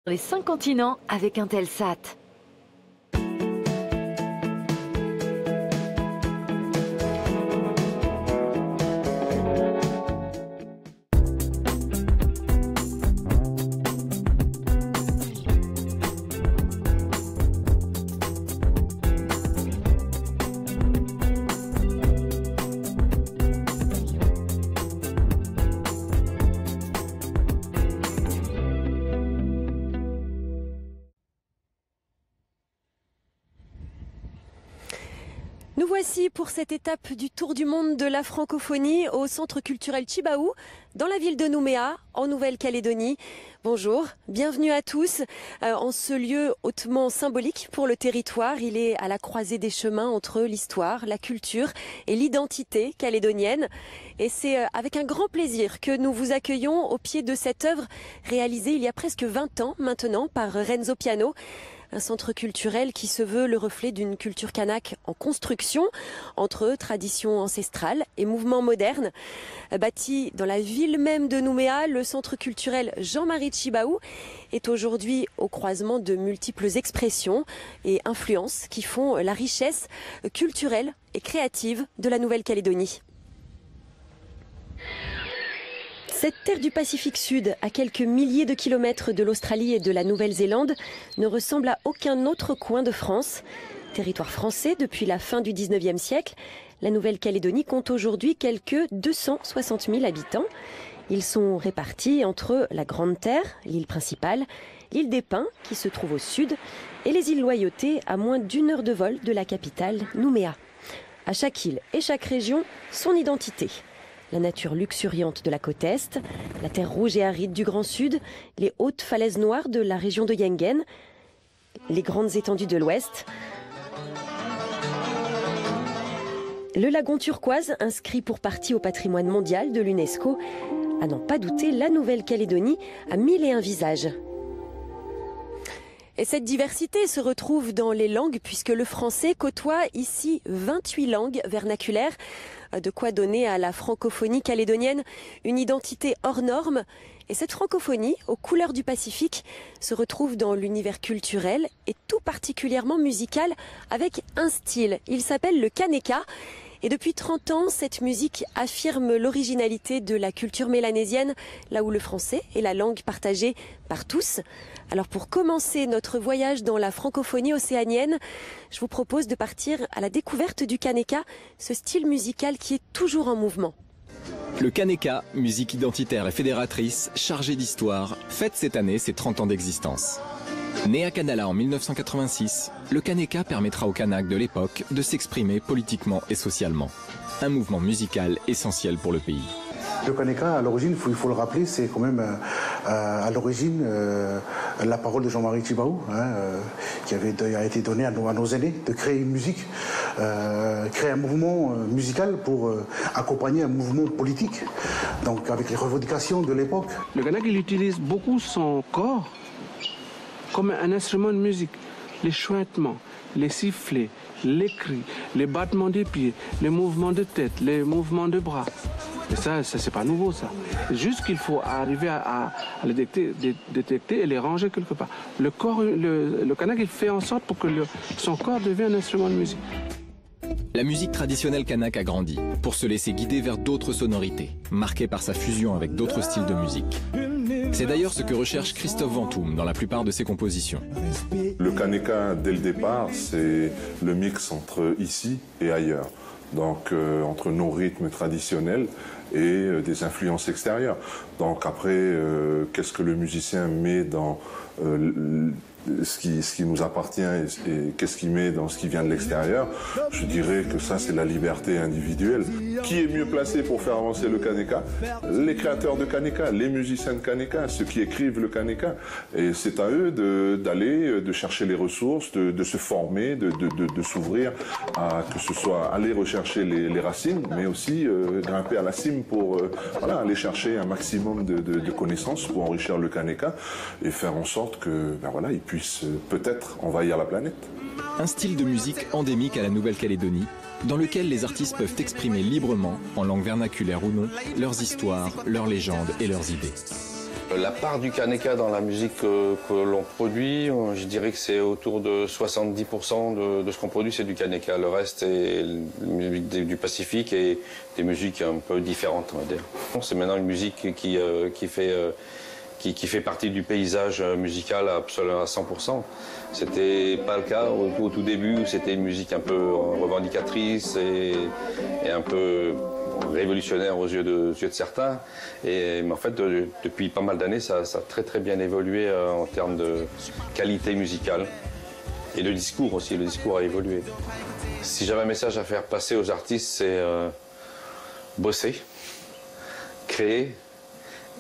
Les 5 continents avec Intelsat. Nous voici pour cette étape du Tour du monde de la francophonie au Centre culturel Tjibaou, dans la ville de Nouméa, en Nouvelle-Calédonie. Bonjour, bienvenue à tous. En ce lieu hautement symbolique pour le territoire, il est à la croisée des chemins entre l'histoire, la culture et l'identité calédonienne. Et c'est avec un grand plaisir que nous vous accueillons au pied de cette œuvre réalisée il y a presque 20 ans maintenant par Renzo Piano. Un centre culturel qui se veut le reflet d'une culture kanak en construction entre tradition ancestrale et mouvement moderne. Bâti dans la ville même de Nouméa, le centre culturel Jean-Marie Tjibaou est aujourd'hui au croisement de multiples expressions et influences qui font la richesse culturelle et créative de la Nouvelle-Calédonie. Cette terre du Pacifique Sud, à quelques milliers de kilomètres de l'Australie et de la Nouvelle-Zélande, ne ressemble à aucun autre coin de France. Territoire français depuis la fin du 19e siècle, la Nouvelle-Calédonie compte aujourd'hui quelques 260 000 habitants. Ils sont répartis entre la Grande Terre, l'île principale, l'île des Pins, qui se trouve au sud, et les îles Loyauté, à moins d'1 heure de vol de la capitale, Nouméa. À chaque île et chaque région, son identité. La nature luxuriante de la côte Est, la terre rouge et aride du Grand Sud, les hautes falaises noires de la région de Yengen, les grandes étendues de l'Ouest, le lagon turquoise, inscrit pour partie au patrimoine mondial de l'UNESCO. À n'en pas douter, la Nouvelle-Calédonie a 1001 visages. Et cette diversité se retrouve dans les langues, puisque le français côtoie ici 28 langues vernaculaires. De quoi donner à la francophonie calédonienne une identité hors norme. Et cette francophonie, aux couleurs du Pacifique, se retrouve dans l'univers culturel et tout particulièrement musical, avec un style. Il s'appelle le Kaneka. Et depuis 30 ans, cette musique affirme l'originalité de la culture mélanésienne, là où le français est la langue partagée par tous. Alors pour commencer notre voyage dans la francophonie océanienne, je vous propose de partir à la découverte du Kaneka, ce style musical qui est toujours en mouvement. Le Kaneka, musique identitaire et fédératrice, chargée d'histoire, fête cette année ses 30 ans d'existence. Né à Canala en 1986, le Kaneka permettra aux Kanaks de l'époque de s'exprimer politiquement et socialement. Un mouvement musical essentiel pour le pays. Le Kaneka, à l'origine, il faut le rappeler, c'est quand même à l'origine la parole de Jean-Marie Tjibaou, qui a été donnée à nos aînés, de créer une musique, créer un mouvement musical pour accompagner un mouvement politique, donc avec les revendications de l'époque. Le Kanak, il utilise beaucoup son corps comme un instrument de musique. Les chuintements, les sifflets, les cris, les battements des pieds, les mouvements de tête, les mouvements de bras. Et ça c'est pas nouveau, ça. C'est juste qu'il faut arriver à les détecter et les ranger quelque part. Le corps, le Kanak, il fait en sorte pour que son corps devienne un instrument de musique. La musique traditionnelle kanak a grandi pour se laisser guider vers d'autres sonorités, marquées par sa fusion avec d'autres styles de musique. C'est d'ailleurs ce que recherche Christophe Ventoum dans la plupart de ses compositions. Le Kaneka, dès le départ, c'est le mix entre ici et ailleurs. Donc entre nos rythmes traditionnels et des influences extérieures. Donc après, qu'est-ce que le musicien met dans ce qui nous appartient et qu'est-ce qu'il met dans ce qui vient de l'extérieur? Je dirais que ça, c'est la liberté individuelle. Qui est mieux placé pour faire avancer le Kaneka? Les créateurs de Kaneka, les musiciens de Kaneka, ceux qui écrivent le Kaneka. Et c'est à eux d'aller, de chercher les ressources, de se former, de s'ouvrir à que ce soit aller rechercher les racines, mais aussi grimper à la cime pour voilà, aller chercher un maximum de connaissances pour enrichir le Kaneka et faire en sorte que voilà, ils puissent peut-être envahir la planète. Un style de musique endémique à la Nouvelle-Calédonie, dans lequel les artistes peuvent exprimer librement, en langue vernaculaire ou non, leurs histoires, leurs légendes et leurs idées. La part du Kaneka dans la musique que l'on produit, je dirais que c'est autour de 70% de ce qu'on produit, c'est du Kaneka. Le reste est musique du Pacifique et des musiques un peu différentes, on va dire. C'est maintenant une musique qui fait partie du paysage musical absolument à 100%. C'était pas le cas au tout début, où c'était une musique un peu revendicatrice et un peu révolutionnaire aux yeux de certains. Mais en fait, depuis pas mal d'années, ça a très très bien évolué en termes de qualité musicale. Et le discours aussi, le discours a évolué. Si j'avais un message à faire passer aux artistes, c'est bosser, créer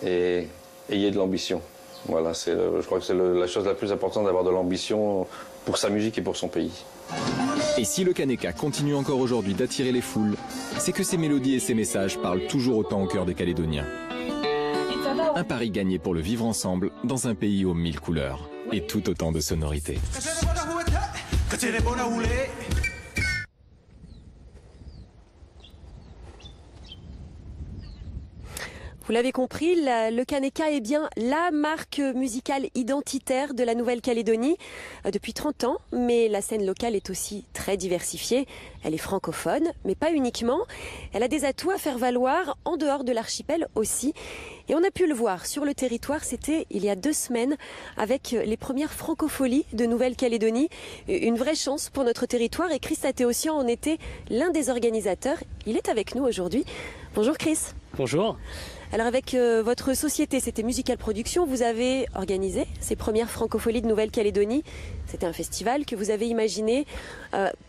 et ayez de l'ambition. Voilà, je crois que c'est la chose la plus importante, d'avoir de l'ambition pour sa musique et pour son pays. Et si le Kaneka continue encore aujourd'hui d'attirer les foules, c'est que ses mélodies et ses messages parlent toujours autant au cœur des Calédoniens. Un pari gagné pour le vivre ensemble dans un pays aux 1000 couleurs et tout autant de sonorités. Vous l'avez compris, le Kaneka est bien la marque musicale identitaire de la Nouvelle-Calédonie depuis 30 ans, mais la scène locale est aussi très diversifiée. Elle est francophone, mais pas uniquement. Elle a des atouts à faire valoir en dehors de l'archipel aussi. Et on a pu le voir sur le territoire, c'était il y a 2 semaines avec les premières francopholies de Nouvelle-Calédonie. Une vraie chance pour notre territoire et Chris Athéossian en était l'un des organisateurs. Il est avec nous aujourd'hui. Bonjour Chris. Bonjour. Alors avec votre société, c'était Musical Production, vous avez organisé ces premières francopholies de Nouvelle-Calédonie. C'était un festival que vous avez imaginé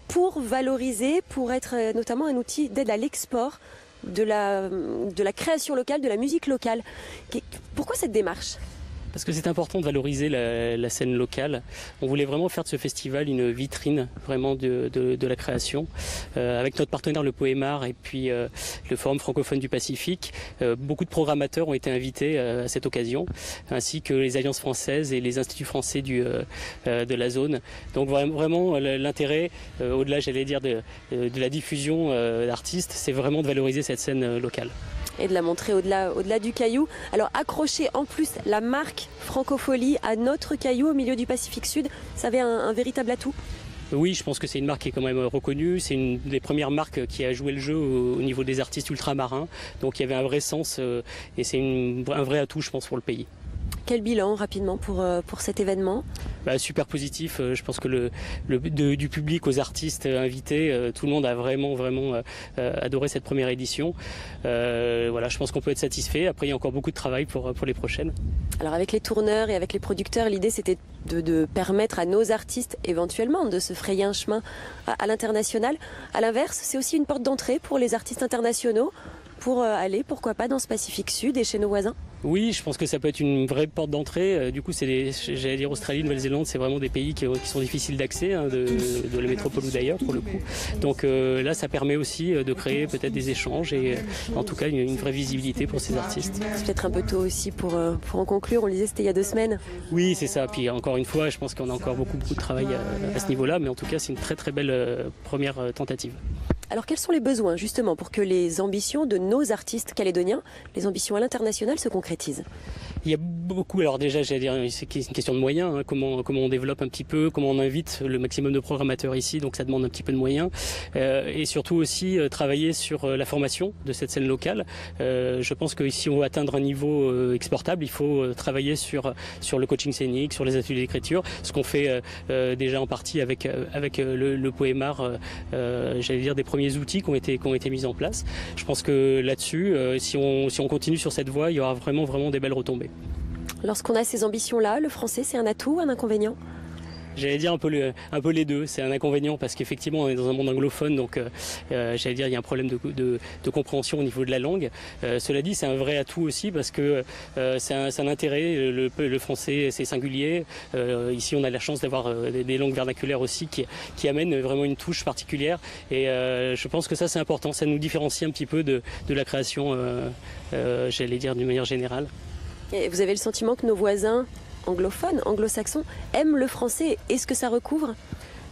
pour valoriser, pour être notamment un outil d'aide à l'export de la création locale, de la musique locale. Pourquoi cette démarche ? Parce que c'est important de valoriser la scène locale. On voulait vraiment faire de ce festival une vitrine vraiment de la création. Avec notre partenaire le Poémar et puis le Forum francophone du Pacifique, beaucoup de programmateurs ont été invités à cette occasion, ainsi que les alliances françaises et les instituts français de la zone. Donc vraiment l'intérêt, au-delà j'allais dire de la diffusion d'artistes, c'est vraiment de valoriser cette scène locale. Et de la montrer au-delà du caillou. Alors accrocher en plus la marque Francophonie à notre caillou au milieu du Pacifique Sud, ça avait un véritable atout. Oui, je pense que c'est une marque qui est quand même reconnue. C'est une des premières marques qui a joué le jeu au niveau des artistes ultramarins. Donc il y avait un vrai sens et c'est un vrai atout, je pense, pour le pays. Quel bilan rapidement pour cet événement ? Super positif. Je pense que du public aux artistes invités, tout le monde a vraiment adoré cette première édition. Voilà, je pense qu'on peut être satisfait. Après, il y a encore beaucoup de travail pour les prochaines. Alors avec les tourneurs et avec les producteurs, l'idée c'était de permettre à nos artistes éventuellement de se frayer un chemin à l'international. À l'inverse, c'est aussi une porte d'entrée pour les artistes internationaux pour aller, pourquoi pas, dans ce Pacifique Sud et chez nos voisins. Oui, je pense que ça peut être une vraie porte d'entrée. Du coup, j'allais dire Australie, Nouvelle-Zélande, c'est vraiment des pays qui sont difficiles d'accès, de la métropole ou d'ailleurs pour le coup. Donc là, ça permet aussi de créer peut-être des échanges et en tout cas une vraie visibilité pour ces artistes. C'est peut-être un peu tôt aussi pour en conclure. On le disait, c'était il y a 2 semaines. Oui, c'est ça. Puis encore une fois, je pense qu'on a encore beaucoup de travail à ce niveau-là, mais en tout cas, c'est une très très belle première tentative. Alors quels sont les besoins justement pour que les ambitions de nos artistes calédoniens, les ambitions à l'international se concrétisent ? Il y a beaucoup, alors déjà j'allais dire c'est une question de moyens, hein, comment on développe un petit peu, comment on invite le maximum de programmateurs ici, donc ça demande un petit peu de moyens et surtout aussi travailler sur la formation de cette scène locale. Je pense que si on veut atteindre un niveau exportable, il faut travailler sur le coaching scénique, sur les ateliers d'écriture, ce qu'on fait déjà en partie avec le Poémar, j'allais dire des premiers outils qui ont été mis en place. Je pense que là-dessus, si on continue sur cette voie, il y aura vraiment des belles retombées. Lorsqu'on a ces ambitions-là, le français, c'est un atout ou un inconvénient ? J'allais dire un peu les deux. C'est un inconvénient parce qu'effectivement on est dans un monde anglophone, donc j'allais dire il y a un problème de compréhension au niveau de la langue. Cela dit, c'est un vrai atout aussi parce que c'est un intérêt. Le français, c'est singulier. Ici, on a la chance d'avoir des langues vernaculaires aussi qui amènent vraiment une touche particulière. Et je pense que ça, c'est important. Ça nous différencie un petit peu de la création, j'allais dire d'une manière générale. Et vous avez le sentiment que nos voisins anglophones, anglo-saxons, aiment le français. Est-ce que ça recouvre ?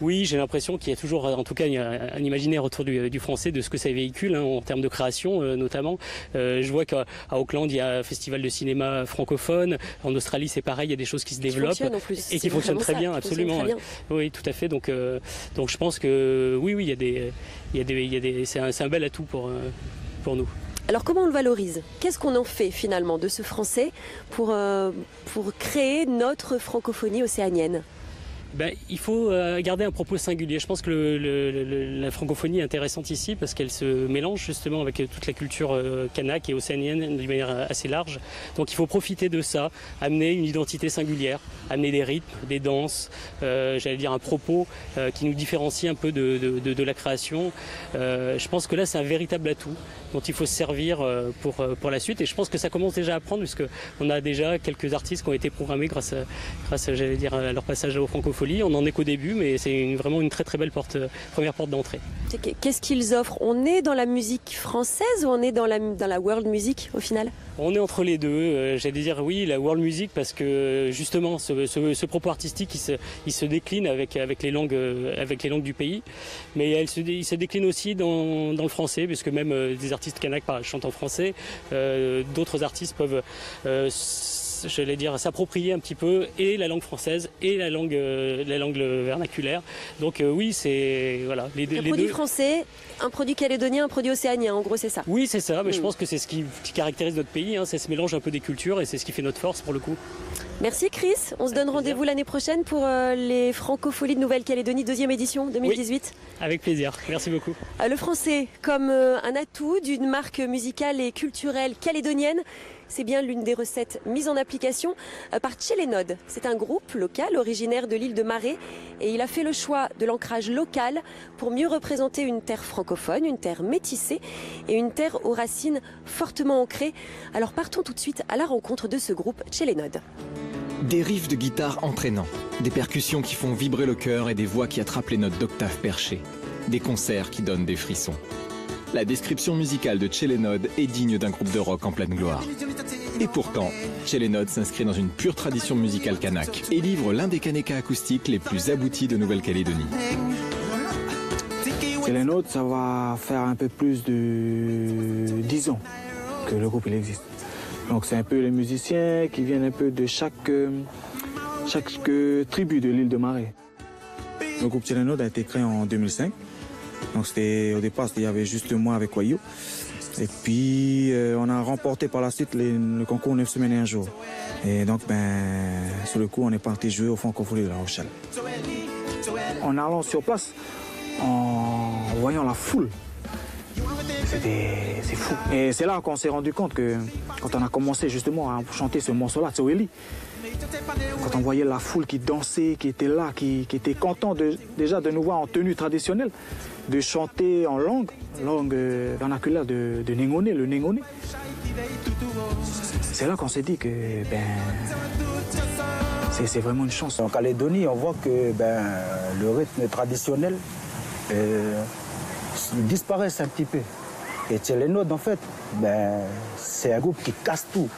Oui, j'ai l'impression qu'il y a toujours, en tout cas, un imaginaire autour du français, de ce que ça véhicule, hein, en termes de création notamment. Je vois qu'à Auckland, il y a un festival de cinéma francophone. En Australie, c'est pareil, il y a des choses qui se développent et qui fonctionnent très bien, absolument. Très bien. Oui, tout à fait. Donc je pense que oui, c'est un bel atout pour nous. Alors comment on le valorise? Qu'est-ce qu'on en fait finalement de ce français pour créer notre francophonie océanienne? Il faut garder un propos singulier. Je pense que la francophonie est intéressante ici parce qu'elle se mélange justement avec toute la culture kanak et océanienne d'une manière assez large. Donc il faut profiter de ça, amener une identité singulière, amener des rythmes, des danses, j'allais dire un propos qui nous différencie un peu de la création. Je pense que là c'est un véritable atout dont il faut se servir pour la suite et je pense que ça commence déjà à prendre puisqu'on a déjà quelques artistes qui ont été programmés grâce j'allais dire, à leur passage au francophonie. On en est qu'au début, mais c'est vraiment une très très belle première porte d'entrée. Qu'est-ce qu'ils offrent? On est dans la musique française ou on est dans la world music au final? On est entre les deux. J'allais dire oui, la world music parce que justement ce propos artistique il se décline avec les langues du pays, mais il se décline aussi dans le français puisque même des artistes kanak chantent en français. D'autres artistes peuvent j'allais dire s'approprier un petit peu et la langue française et la langue vernaculaire. Donc oui, c'est voilà les deux. Un produit français, un produit calédonien, un produit océanien. En gros, c'est ça. Oui, c'est ça. Mais je pense que c'est ce qui caractérise notre pays. Hein, c'est ce mélange un peu des cultures et c'est ce qui fait notre force pour le coup. Merci Chris. On se donne rendez-vous l'année prochaine pour les Francopholies de Nouvelle-Calédonie, 2e édition 2018. Oui, avec plaisir. Merci beaucoup. Le français comme un atout d'une marque musicale et culturelle calédonienne. C'est bien l'une des recettes mises en application par Tchelenod. C'est un groupe local originaire de l'île de Maré et il a fait le choix de l'ancrage local pour mieux représenter une terre francophone, une terre métissée et une terre aux racines fortement ancrées. Alors partons tout de suite à la rencontre de ce groupe Tchelenod. Des riffs de guitare entraînants, des percussions qui font vibrer le cœur et des voix qui attrapent les notes d'octave perchées. Des concerts qui donnent des frissons. La description musicale de Tchelenod est digne d'un groupe de rock en pleine gloire. Et pourtant, Tchelenod s'inscrit dans une pure tradition musicale kanak et livre l'un des kanekas acoustiques les plus aboutis de Nouvelle-Calédonie. Tchelenod, ça va faire un peu plus de 10 ans que le groupe il existe. Donc c'est un peu les musiciens qui viennent un peu de chaque tribu de l'île de Maré. Le groupe Tchelenod a été créé en 2005. Donc au départ, il y avait juste moi avec Wayo. Et puis on a remporté par la suite le concours 9 semaines et un jour. Et donc sur le coup, on est parti jouer au Francophonie de La Rochelle. En allant sur place, en voyant la foule, c'est fou. Et c'est là qu'on s'est rendu compte que quand on a commencé justement à chanter ce morceau-là, Tsoeli, quand on voyait la foule qui dansait, qui était là, qui était content déjà de nous voir en tenue traditionnelle, de chanter en langue vernaculaire de Nengone, le Nengone. C'est là qu'on s'est dit que c'est vraiment une chance. En Calédonie, on voit que le rythme traditionnel disparaît un petit peu. Et Tchelenod, en fait, c'est un groupe qui casse tout.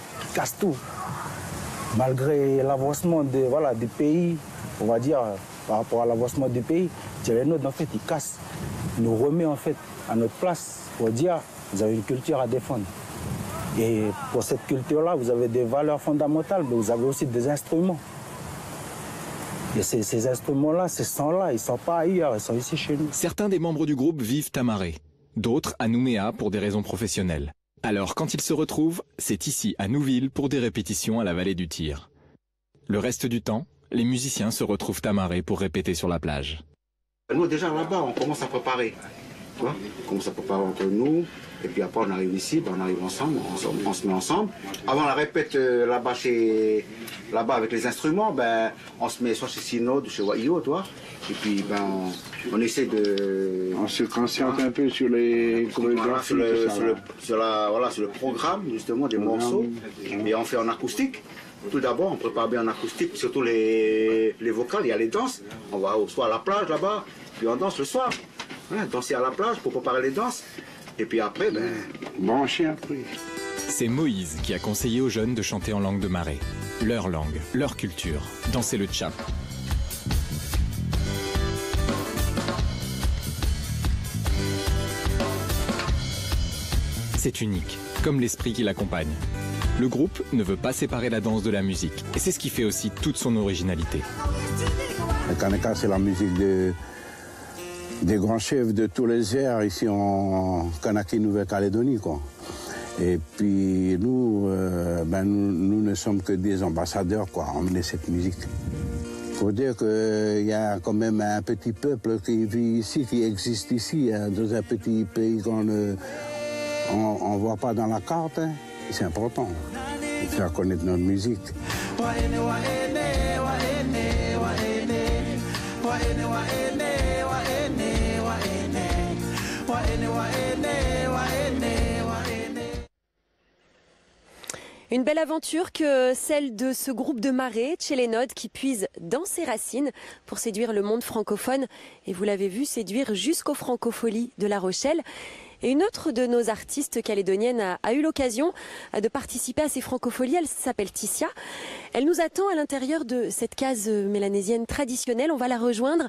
Malgré l'avancement du pays, on va dire, par rapport à l'avancement du pays, Tchelenod, en fait, il casse. Il nous remet, en fait, à notre place pour dire, vous avez une culture à défendre. Et pour cette culture-là, vous avez des valeurs fondamentales, mais vous avez aussi des instruments. Et ces instruments-là, ces sons-là, ils ne sont pas ailleurs, ils sont ici chez nous. Certains des membres du groupe vivent à Maré, d'autres à Nouméa pour des raisons professionnelles. Alors quand ils se retrouvent, c'est ici à Nouville pour des répétitions à la vallée du Tir. Le reste du temps, les musiciens se retrouvent à Maré pour répéter sur la plage. Nous déjà là-bas, on commence à préparer. Tu vois, on commence à préparer entre nous. Et puis après on arrive ici, on arrive ensemble, on se met ensemble. Avant la répète là-bas avec les instruments, on se met soit chez Sinod ou chez Wayo, tu vois. Et puis on essaie de... On se concentre un peu sur les chorégraphies, sur le programme justement des morceaux. Et on fait en acoustique. Tout d'abord, on prépare bien en acoustique, surtout les vocales, il y a les danses. On va soit à la plage là-bas, puis on danse le soir. Danser à la plage pour préparer les danses. Et puis après, brancher après. C'est Moïse qui a conseillé aux jeunes de chanter en langue de Maré. Leur langue, leur culture, danser le tchap. c'est unique, comme l'esprit qui l'accompagne. Le groupe ne veut pas séparer la danse de la musique, et c'est ce qui fait aussi toute son originalité. Le Kaneka, c'est la musique des grands chefs de tous les airs ici en Kanaki Nouvelle-Calédonie, quoi. Et puis nous, nous ne sommes que des ambassadeurs, quoi, à emmener cette musique. Il faut dire qu'il y a quand même un petit peuple qui vit ici, qui existe ici, hein, dans un petit pays qu'on ne voit pas dans la carte. Hein. C'est important de faire connaître notre musique. Une belle aventure que celle de ce groupe de marées, Tchelenod, qui puise dans ses racines pour séduire le monde francophone. Et vous l'avez vu, séduire jusqu'aux Francopholies de La Rochelle. Et une autre de nos artistes calédoniennes a eu l'occasion de participer à ces Francopholies. Elle s'appelle Ticia. Elle nous attend à l'intérieur de cette case mélanésienne traditionnelle. On va la rejoindre.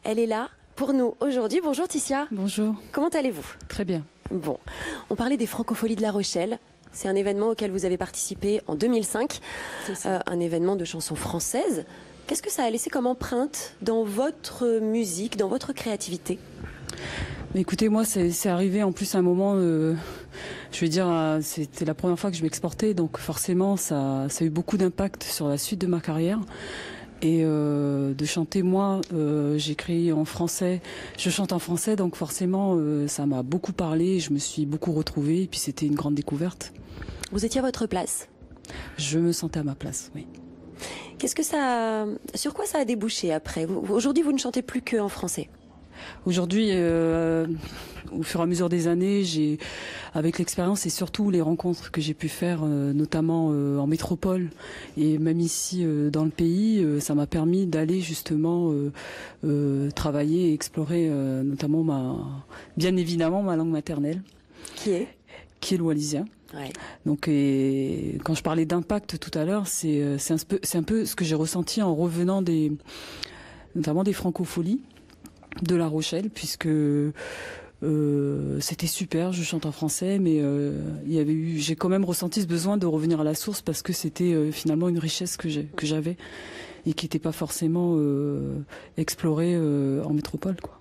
Elle est là pour nous aujourd'hui. Bonjour Ticia. Bonjour. Comment allez-vous? Très bien. Bon, on parlait des Francopholies de La Rochelle. C'est un événement auquel vous avez participé en 2005, un événement de chansons françaises. Qu'est-ce que ça a laissé comme empreinte dans votre musique, dans votre créativité? Écoutez, moi, c'est arrivé en plus à un moment, je vais dire, c'était la première fois que je m'exportais, donc forcément, ça a eu beaucoup d'impact sur la suite de ma carrière. Et de chanter, moi, j'écris en français, je chante en français, donc forcément, ça m'a beaucoup parlé, je me suis beaucoup retrouvée, et puis c'était une grande découverte. Vous étiez à votre place? Je me sentais à ma place, oui. Qu'est-ce que sur quoi ça a débouché après? Aujourd'hui, vous ne chantez plus qu'en français? Aujourd'hui, au fur et à mesure des années, avec l'expérience et surtout les rencontres que j'ai pu faire, notamment en métropole et même ici dans le pays, ça m'a permis d'aller justement travailler et explorer notamment bien évidemment ma langue maternelle. Qui est le wallisien. Ouais. Donc, quand je parlais d'impact tout à l'heure, c'est un peu ce que j'ai ressenti en revenant notamment des Francopholies de La Rochelle, puisque c'était super, je chante en français, mais j'ai quand même ressenti ce besoin de revenir à la source parce que c'était finalement une richesse que j'avais et qui n'était pas forcément explorée en métropole, quoi.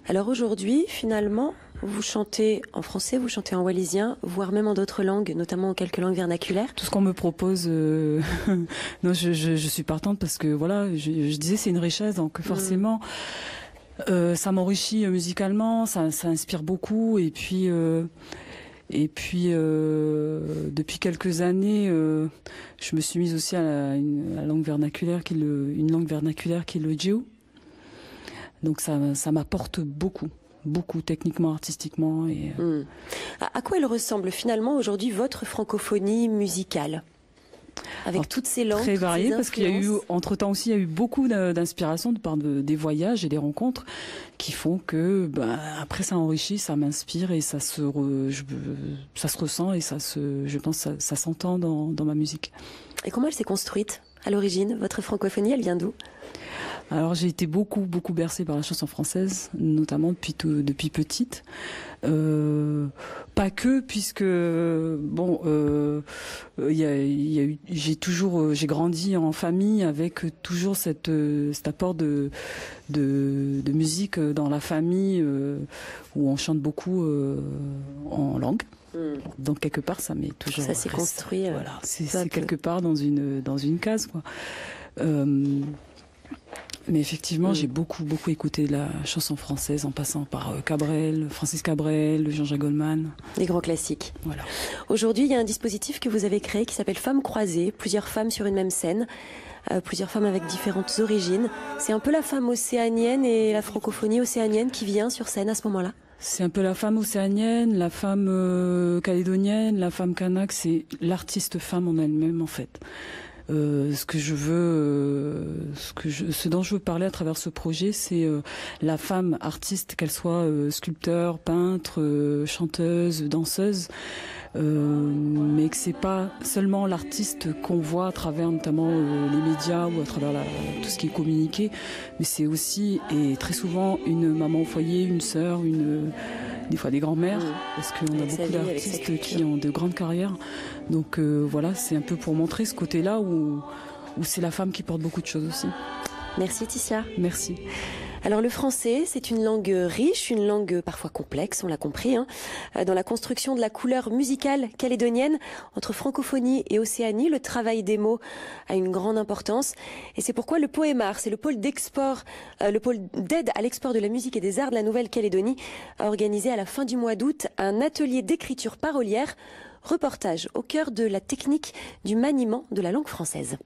Alors aujourd'hui, finalement, vous chantez en français, vous chantez en wallisien, voire même en d'autres langues, notamment en quelques langues vernaculaires. Tout ce qu'on me propose, non, je suis partante parce que voilà, je disais c'est une richesse, donc forcément. Ça m'enrichit musicalement, ça inspire beaucoup, et puis depuis quelques années, je me suis mise aussi à la langue vernaculaire, une langue vernaculaire qui est le djéou. Donc ça m'apporte beaucoup techniquement, artistiquement. Et À quoi elle ressemble finalement aujourd'hui votre francophonie musicale? Avec toutes ces langues, très variées, parce qu'il y a eu, entre-temps aussi, il y a eu beaucoup d'inspiration de par des voyages et des rencontres qui font que, après ça enrichit, ça m'inspire et ça se ressent et je pense, ça s'entend dans ma musique. Et comment elle s'est construite à l'origine? Votre francophonie, elle vient d'où? Alors j'ai été beaucoup bercée par la chanson française, notamment depuis petite. Pas que, puisque j'ai grandi en famille avec toujours cet apport de musique dans la famille où on chante beaucoup en langue. Donc quelque part ça m'est toujours ça s'est construit. Voilà, c'est quelque part dans une case, quoi. Mais effectivement, j'ai beaucoup écouté de la chanson française en passant par Francis Cabrel, Jean-Jacques Goldman. Des grands classiques. Voilà. Aujourd'hui, il y a un dispositif que vous avez créé qui s'appelle Femmes croisées, plusieurs femmes sur une même scène, plusieurs femmes avec différentes origines. C'est un peu la femme océanienne et la francophonie océanienne qui vient sur scène à ce moment-là? C'est un peu la femme océanienne, la femme calédonienne, la femme kanak, c'est l'artiste femme en elle-même en fait. Ce dont je veux parler à travers ce projet, c'est la femme artiste, qu'elle soit sculpteur, peintre, chanteuse, danseuse, mais que c'est pas seulement l'artiste qu'on voit à travers notamment les médias ou à travers tout ce qui est communiqué, mais c'est aussi et très souvent une maman au foyer, une sœur, des fois des grands-mères, parce qu'on a beaucoup d'artistes qui ont de grandes carrières. Donc voilà, c'est un peu pour montrer ce côté-là où c'est la femme qui porte beaucoup de choses aussi. Merci Ticia. Merci. Alors le français, c'est une langue riche, une langue parfois complexe, on l'a compris, hein. Dans la construction de la couleur musicale calédonienne, entre francophonie et Océanie, le travail des mots a une grande importance. Et c'est pourquoi le Poémar, c'est le pôle d'export, le pôle d'aide à l'export de la musique et des arts de la Nouvelle-Calédonie, a organisé à la fin du mois d'août un atelier d'écriture parolière, reportage au cœur de la technique du maniement de la langue française.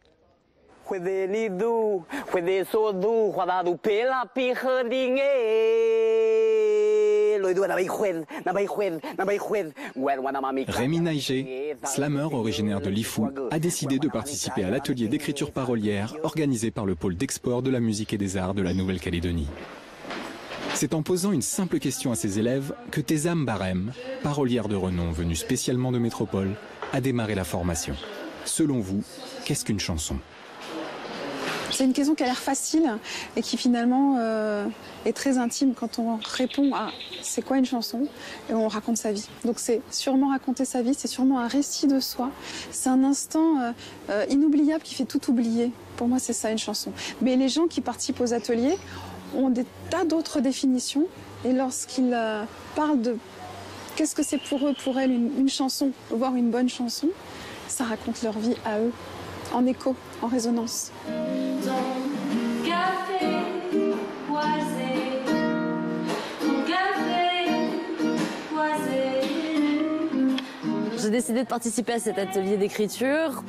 Rémi Naïgé, slammer originaire de Lifou, a décidé de participer à l'atelier d'écriture parolière organisé par le pôle d'export de la musique et des arts de la Nouvelle-Calédonie. C'est en posant une simple question à ses élèves que Tezam Barem, parolière de renom venue spécialement de métropole, a démarré la formation. Selon vous, qu'est-ce qu'une chanson ? C'est une question qui a l'air facile et qui finalement est très intime quand on répond à c'est quoi une chanson et on raconte sa vie. Donc c'est sûrement raconter sa vie, c'est sûrement un récit de soi. C'est un instant inoubliable qui fait tout oublier. Pour moi c'est ça une chanson. Mais les gens qui participent aux ateliers ont des tas d'autres définitions et lorsqu'ils parlent de qu'est-ce que c'est pour eux, pour elles une chanson, voire une bonne chanson, ça raconte leur vie à eux, en écho, en résonance. J'ai décidé de participer à cet atelier d'écriture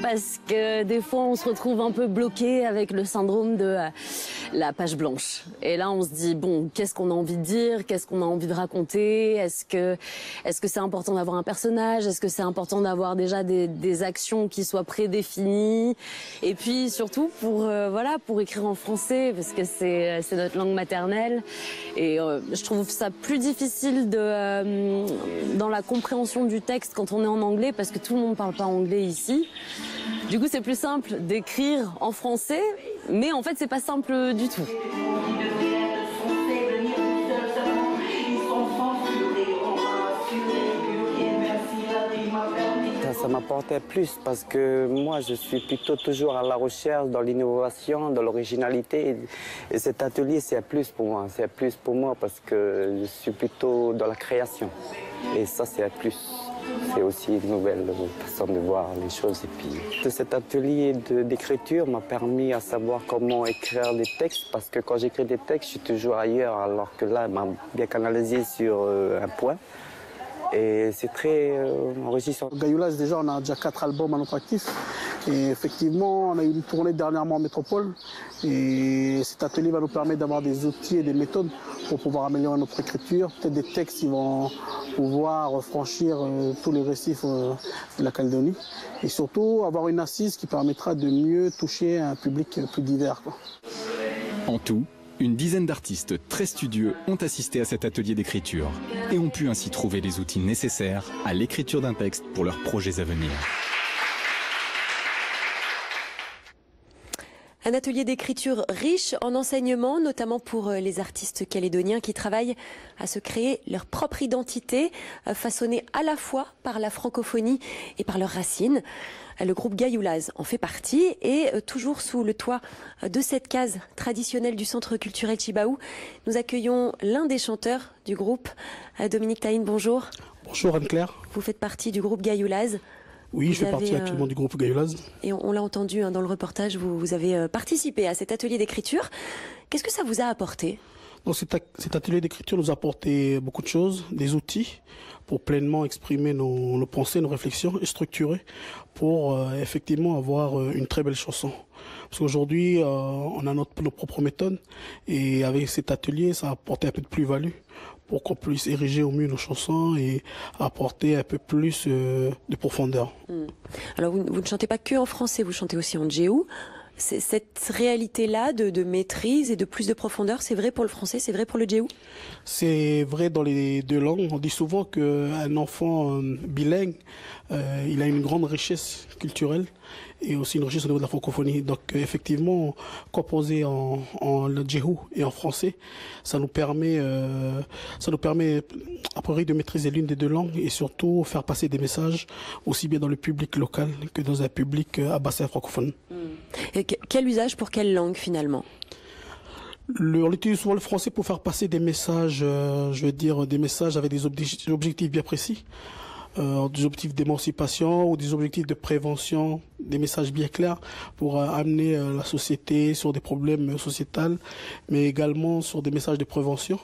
parce que des fois on se retrouve un peu bloqué avec le syndrome de la page blanche. Et là on se dit bon, qu'est-ce qu'on a envie de dire, qu'est-ce qu'on a envie de raconter, est-ce que c'est important d'avoir un personnage, est-ce que c'est important d'avoir déjà des actions qui soient prédéfinies, et puis surtout pour écrire en français parce que c'est notre langue maternelle et je trouve ça plus difficile dans la compréhension du texte quand on est en anglais parce que tout le monde parle pas anglais ici. Du coup, c'est plus simple d'écrire en français, mais en fait, c'est pas simple du tout. Ça m'apportait plus parce que moi, je suis plutôt toujours à la recherche dans l'innovation, dans l'originalité. Et cet atelier, c'est un plus pour moi. C'est un plus pour moi parce que je suis plutôt dans la création. Et ça, c'est un plus. C'est aussi une nouvelle façon de voir les choses. Et puis, cet atelier d'écriture m'a permis à savoir comment écrire des textes, parce que quand j'écris des textes, je suis toujours ailleurs, alors que là, il m'a bien canalisé sur un point. Et c'est très enrichissant. Gayoulaz, déjà, on a déjà 4 albums à notre actif. Et effectivement, on a eu une tournée dernièrement en métropole. Et cet atelier va nous permettre d'avoir des outils et des méthodes pour pouvoir améliorer notre écriture. Peut-être des textes qui vont pouvoir franchir tous les récifs de la Calédonie. Et surtout, avoir une assise qui permettra de mieux toucher un public plus divers. En tout, une dizaine d'artistes très studieux ont assisté à cet atelier d'écriture et ont pu ainsi trouver les outils nécessaires à l'écriture d'un texte pour leurs projets à venir. Un atelier d'écriture riche en enseignements, notamment pour les artistes calédoniens qui travaillent à se créer leur propre identité, façonnée à la fois par la francophonie et par leurs racines. Le groupe Gayoulaz en fait partie et toujours sous le toit de cette case traditionnelle du Centre culturel Chibaou, nous accueillons l'un des chanteurs du groupe, Dominique Taïn, bonjour. Bonjour Anne-Claire. Vous faites partie du groupe Gayoulaz. Oui, je fais partie actuellement du groupe Gayoulaz. Et on l'a entendu dans le reportage, vous avez participé à cet atelier d'écriture. Qu'est-ce que ça vous a apporté ? Donc cet atelier d'écriture nous a apporté beaucoup de choses, des outils pour pleinement exprimer nos pensées, nos réflexions et structurer pour effectivement avoir une très belle chanson. Parce qu'aujourd'hui, on a nos propres méthodes et avec cet atelier, ça a apporté un peu de plus-value pour qu'on puisse ériger au mieux nos chansons et apporter un peu plus de profondeur. Alors vous ne chantez pas que en français, vous chantez aussi en djéou. Cette réalité-là de maîtrise et de plus de profondeur, c'est vrai pour le français, c'est vrai pour le djéou ? C'est vrai dans les deux langues. On dit souvent qu'un enfant bilingue, il a une grande richesse culturelle et aussi une richesse au niveau de la francophonie. Donc effectivement, composer en djihou et en français, ça nous permet a priori de maîtriser l'une des deux langues et surtout faire passer des messages aussi bien dans le public local que dans un public à bassin francophone. Et quel usage pour quelle langue finalement? On utilise souvent le français pour faire passer des messages, je veux dire des messages avec des objectifs bien précis. Des objectifs d'émancipation ou des objectifs de prévention, des messages bien clairs pour amener la société sur des problèmes sociétals, mais également sur des messages de prévention.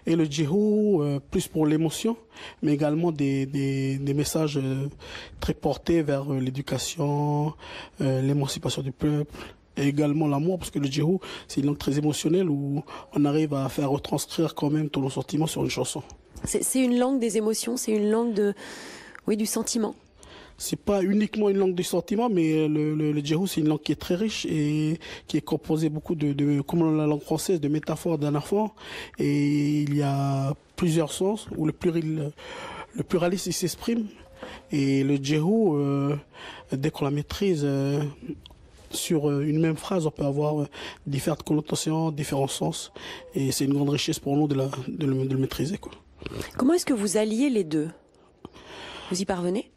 Et le djihou, plus pour l'émotion, mais également des messages très portés vers l'éducation, l'émancipation du peuple. Et également l'amour, parce que le djihou, c'est une langue très émotionnelle où on arrive à faire retranscrire quand même tous nos sentiments sur une chanson. C'est une langue des émotions, c'est une langue du sentiment. C'est pas uniquement une langue du sentiment, mais le djihou, c'est une langue qui est très riche et qui est composée beaucoup comme la langue française, de métaphores, d'anaphores. Et il y a plusieurs sens où le pluralisme s'exprime. Et le djihou, dès qu'on la maîtrise, sur une même phrase, on peut avoir différentes connotations, différents sens. Et c'est une grande richesse pour nous de le maîtriser, quoi. Comment est-ce que vous alliez les deux? Vous y parvenez?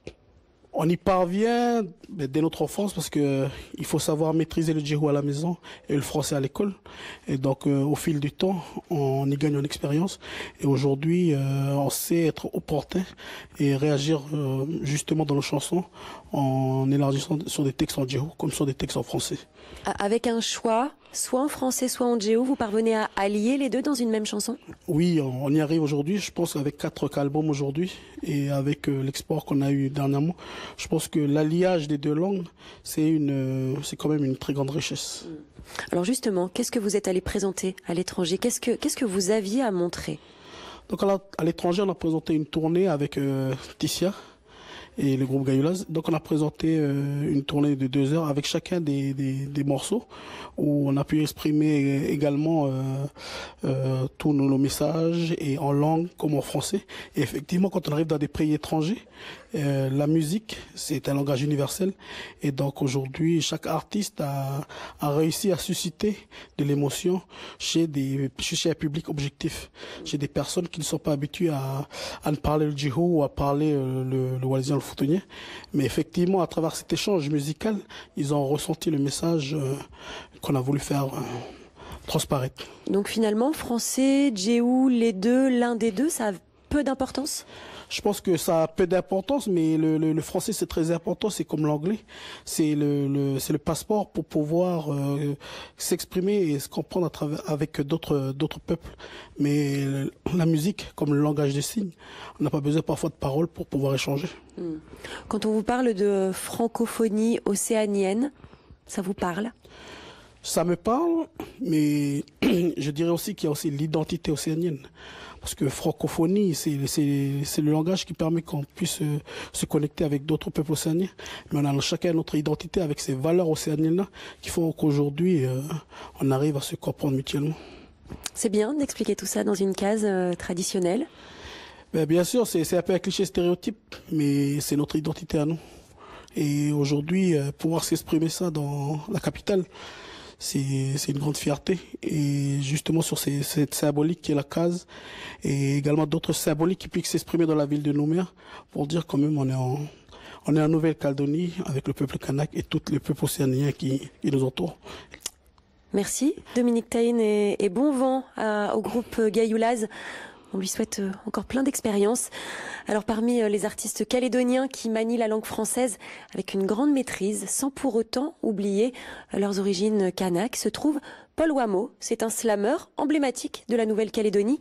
On y parvient dès notre enfance parce que il faut savoir maîtriser le djihou à la maison et le français à l'école. Et donc au fil du temps, on y gagne en expérience. Et aujourd'hui, on sait être opportun et réagir justement dans nos chansons en élargissant sur des textes en djihou comme sur des textes en français. Avec un choix, soit en français, soit en djihou, vous parvenez à allier les deux dans une même chanson? Oui, on y arrive aujourd'hui. Je pense qu'avec 4 albums aujourd'hui et avec l'export qu'on a eu dernièrement, je pense que l'alliage des deux langues, c'est quand même une très grande richesse. Alors justement, qu'est-ce que vous êtes allé présenter à l'étranger? Qu'est-ce que vous aviez à montrer? Donc à l'étranger, on a présenté une tournée avec Tissia et le groupe Gayoulaz. Donc on a présenté une tournée de 2 heures avec chacun des morceaux où on a pu exprimer également tous nos messages et en langue comme en français. Et effectivement, quand on arrive dans des pays étrangers, la musique, c'est un langage universel. Et donc aujourd'hui, chaque artiste a réussi à susciter de l'émotion chez un public objectif, chez des personnes qui ne sont pas habituées à ne parler le djihou ou à parler le wallisien, le foutonnier. Mais effectivement, à travers cet échange musical, ils ont ressenti le message qu'on a voulu faire transparaître. Donc finalement, français, djihou, les deux, l'un des deux, ça a peu d'importance? Je pense que ça a peu d'importance, mais le français c'est très important, c'est comme l'anglais. C'est le passeport pour pouvoir s'exprimer et se comprendre avec d'autres peuples. Mais la musique, comme le langage des signes, on n'a pas besoin parfois de paroles pour pouvoir échanger. Quand on vous parle de francophonie océanienne, ça vous parle? Ça me parle, mais je dirais aussi qu'il y a aussi l'identité océanienne. Parce que francophonie, c'est le langage qui permet qu'on puisse se connecter avec d'autres peuples océaniens. Mais on a chacun notre identité avec ces valeurs océaniennes-là qui font qu'aujourd'hui, on arrive à se comprendre mutuellement. C'est bien d'expliquer tout ça dans une case traditionnelle? Bien sûr, c'est un peu un cliché stéréotype, mais c'est notre identité à nous. Et aujourd'hui, pouvoir s'exprimer ça dans la capitale, c'est une grande fierté. Et justement sur cette symbolique qui est la case, et également d'autres symboliques qui puissent s'exprimer dans la ville de Nouméa, pour dire quand même on est en Nouvelle-Calédonie avec le peuple kanak et tout le peuple océanien qui nous entoure. Merci Dominique Taïn et bon vent au groupe Gayoulaz. On lui souhaite encore plein d'expériences. Alors parmi les artistes calédoniens qui manient la langue française avec une grande maîtrise, sans pour autant oublier leurs origines kanak, se trouve Paul Wamo. C'est un slameur emblématique de la Nouvelle-Calédonie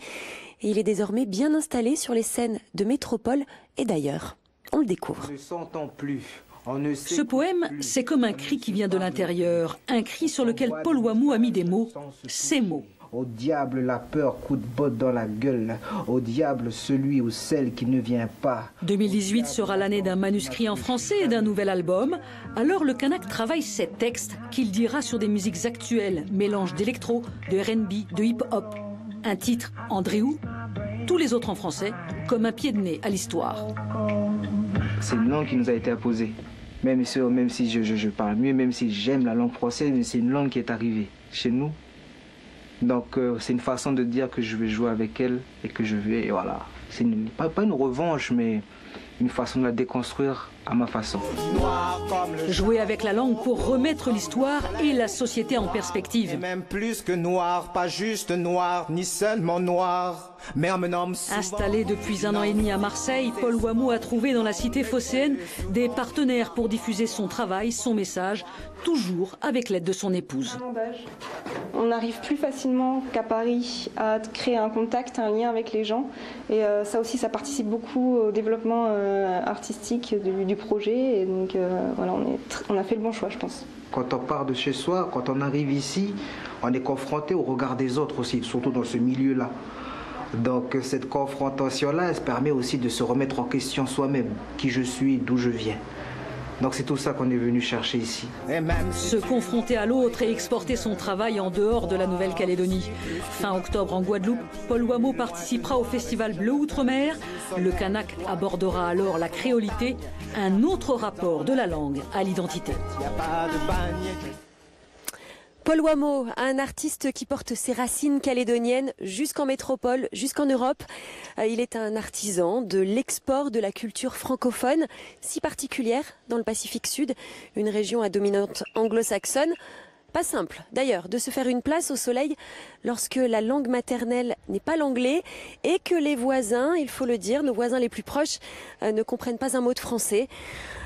et il est désormais bien installé sur les scènes de métropole et d'ailleurs. On le découvre. On ne s'entend plus. Ce poème, c'est comme un cri qui vient de l'intérieur, un cri sur lequel Paul Wamo a mis des mots, ces mots. Au diable la peur, coup de botte dans la gueule. Au diable celui ou celle qui ne vient pas. 2018 sera l'année d'un manuscrit en français et d'un nouvel album. Alors le Kanak travaille ses textes qu'il dira sur des musiques actuelles, mélange d'électro, de R&B, de hip-hop. Un titre, Andréou, tous les autres en français, comme un pied de nez à l'histoire. C'est une langue qui nous a été imposée. Même si je parle mieux, même si j'aime la langue française, mais c'est une langue qui est arrivée chez nous. Donc c'est une façon de dire que je vais jouer avec elle et que je vais, voilà. C'est pas une revanche, mais une façon de la déconstruire à ma façon. Jouer avec la langue pour remettre l'histoire et la société en perspective. Et même plus que noir, pas juste noir, ni seulement noir, mais un homme souvent... Installé depuis 1 an et demi à Marseille, Paul Wameau a trouvé dans la cité phocéenne des partenaires pour diffuser son travail, son message, toujours avec l'aide de son épouse. On arrive plus facilement qu'à Paris à créer un contact, un lien avec les gens. Et ça aussi, ça participe beaucoup au développement artistique du projet. Et donc voilà, on a fait le bon choix, je pense. Quand on part de chez soi, quand on arrive ici, on est confronté au regard des autres aussi, surtout dans ce milieu-là. Donc cette confrontation-là, elle permet aussi de se remettre en question soi-même, qui je suis, d'où je viens. Donc c'est tout ça qu'on est venu chercher ici. Se confronter à l'autre et exporter son travail en dehors de la Nouvelle-Calédonie. Fin octobre en Guadeloupe, Paul Wameau participera au festival Bleu Outre-mer. Le kanak abordera alors la créolité, un autre rapport de la langue à l'identité. Paul Wameau, un artiste qui porte ses racines calédoniennes jusqu'en métropole, jusqu'en Europe. Il est un artisan de l'export de la culture francophone, si particulière dans le Pacifique Sud, une région à dominante anglo-saxonne. Pas simple, d'ailleurs, de se faire une place au soleil lorsque la langue maternelle n'est pas l'anglais et que les voisins, il faut le dire, nos voisins les plus proches, ne comprennent pas un mot de français.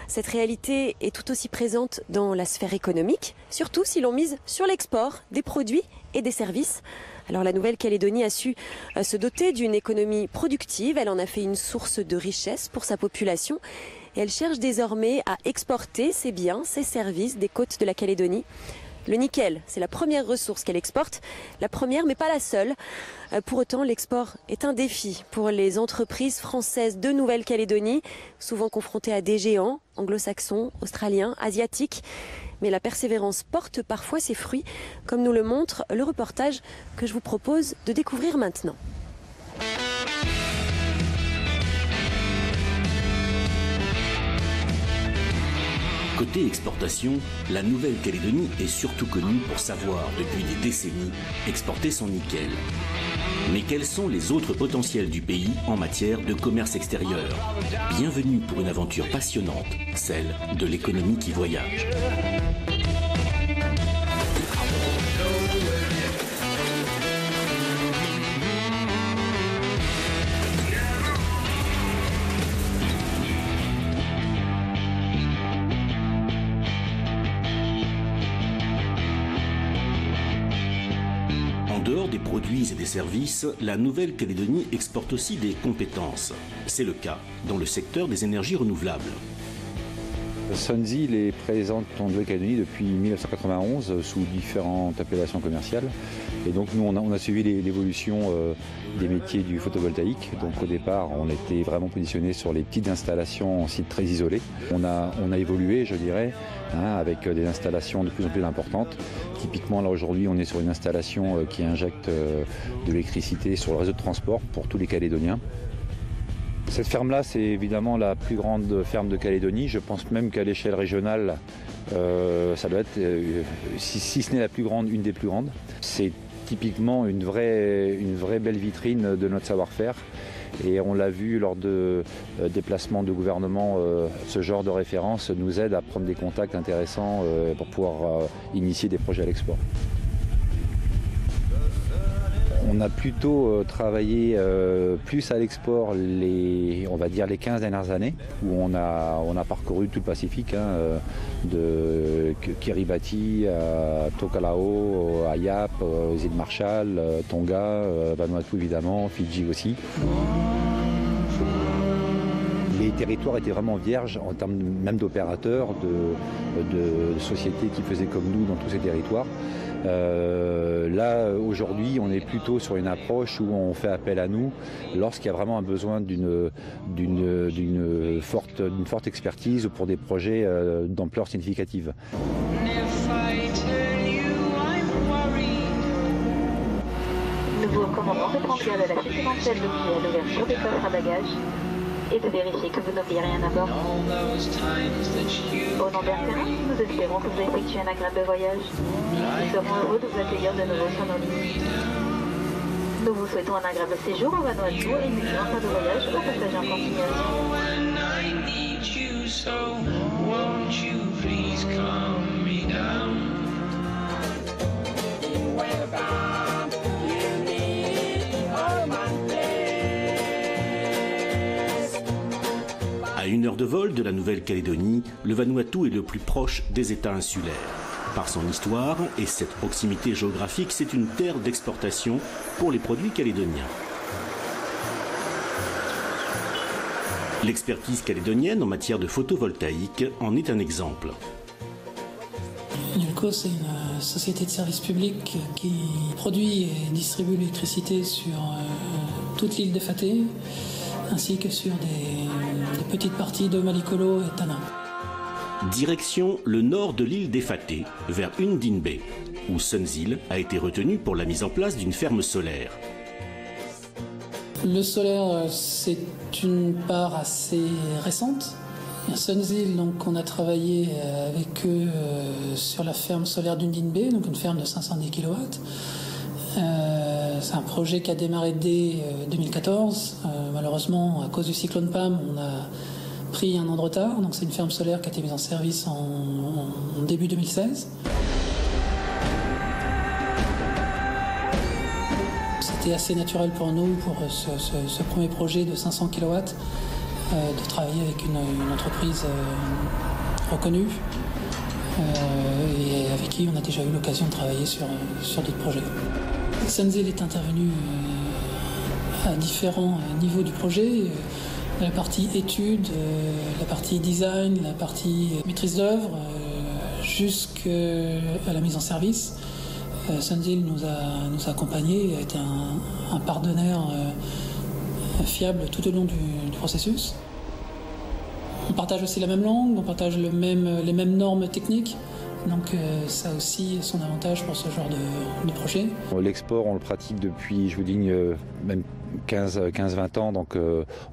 Cette réalité est tout aussi présente dans la sphère économique, surtout si l'on mise sur l'export des produits et des services. Alors la Nouvelle-Calédonie a su se doter d'une économie productive, elle en a fait une source de richesse pour sa population et elle cherche désormais à exporter ses biens, ses services des côtes de la Calédonie. Le nickel, c'est la première ressource qu'elle exporte, la première mais pas la seule. Pour autant, l'export est un défi pour les entreprises françaises de Nouvelle-Calédonie, souvent confrontées à des géants anglo-saxons, australiens, asiatiques. Mais la persévérance porte parfois ses fruits, comme nous le montre le reportage que je vous propose de découvrir maintenant. Côté exportation, la Nouvelle-Calédonie est surtout connue pour savoir, depuis des décennies, exporter son nickel. Mais quels sont les autres potentiels du pays en matière de commerce extérieur? Bienvenue pour une aventure passionnante, celle de l'économie qui voyage. En dehors des produits et des services, la Nouvelle-Calédonie exporte aussi des compétences. C'est le cas dans le secteur des énergies renouvelables. Sunzil est présente en Nouvelle-Calédonie depuis 1991 sous différentes appellations commerciales. Et donc nous on a suivi l'évolution des métiers du photovoltaïque. Donc au départ on était vraiment positionné sur les petites installations en site très isolés. On a évolué je dirais avec des installations de plus en plus importantes. Typiquement là aujourd'hui on est sur une installation qui injecte de l'électricité sur le réseau de transport pour tous les Calédoniens. Cette ferme-là, c'est évidemment la plus grande ferme de Calédonie. Je pense même qu'à l'échelle régionale, ça doit être, si ce n'est la plus grande, une des plus grandes. C'est typiquement une vraie belle vitrine de notre savoir-faire. Et on l'a vu lors de déplacements de gouvernement, ce genre de référence nous aide à prendre des contacts intéressants pour pouvoir initier des projets à l'export. On a plutôt travaillé plus à l'export on va dire les 15 dernières années, où on a parcouru tout le Pacifique, de Kiribati à Tokelau, à Yap, aux îles Marshall, Tonga, Vanuatu évidemment, Fidji aussi. Les territoires étaient vraiment vierges en termes même d'opérateurs, de sociétés qui faisaient comme nous dans tous ces territoires. Là, aujourd'hui, on est plutôt sur une approche où on fait appel à nous lorsqu'il y a vraiment un besoin d'une forte expertise ou pour des projets d'ampleur significative. Nous vous recommandons de prendre garde à la confidentielle dossier à l'ouverture des coffres à bagages. et de vérifier que vous n'oubliez rien à bord. Au nom d'Air Terra, nous espérons que vous effectuez un agréable voyage. Nous serons heureux de vous accueillir de nouveau sur nos lignes. Nous vous souhaitons un agréable séjour au Vanuatu et une excellente fin de voyage aux passagers en continuation. À 1 heure de vol de la Nouvelle-Calédonie, le Vanuatu est le plus proche des États insulaires. Par son histoire et cette proximité géographique, c'est une terre d'exportation pour les produits calédoniens. L'expertise calédonienne en matière de photovoltaïque en est un exemple. Nulco, c'est une société de service public qui produit et distribue l'électricité sur toute l'île de Faté, ainsi que sur des petites parties de Malikolo et Tana. Direction le nord de l'île d'Effaté, vers Undine Bay, où Sunzil a été retenu pour la mise en place d'une ferme solaire. Le solaire, c'est une part assez récente. Sunzil, donc, on a travaillé avec eux sur la ferme solaire d'Undine Bay, donc une ferme de 510 kW. C'est un projet qui a démarré dès 2014. Malheureusement, à cause du cyclone Pam, on a pris un an de retard. Donc c'est une ferme solaire qui a été mise en service en début 2016. C'était assez naturel pour nous, pour ce premier projet de 500 kW, de travailler avec une entreprise reconnue et avec qui on a déjà eu l'occasion de travailler sur d'autres projets. Sunzil est intervenu à différents niveaux du projet. La partie études, la partie design, la partie maîtrise d'œuvre, jusqu'à la mise en service. Sunzil nous a accompagnés et a été un partenaire fiable tout au long du processus. On partage aussi la même langue, on partage les mêmes normes techniques. Donc ça a aussi son avantage pour ce genre de projet. L'export, on le pratique depuis, je vous dis, même 15-20 ans, donc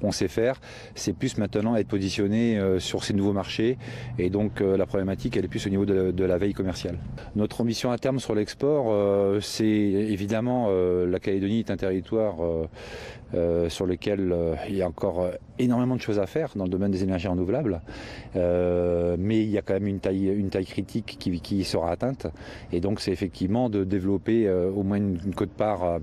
on sait faire. C'est plus maintenant être positionné sur ces nouveaux marchés et donc la problématique, elle est plus au niveau de la veille commerciale. Notre ambition à terme sur l'export, c'est évidemment la Calédonie est un territoire sur lequel il y a encore énormément de choses à faire dans le domaine des énergies renouvelables, mais il y a quand même une taille critique qui sera atteinte, et donc c'est effectivement de développer au moins une quote-part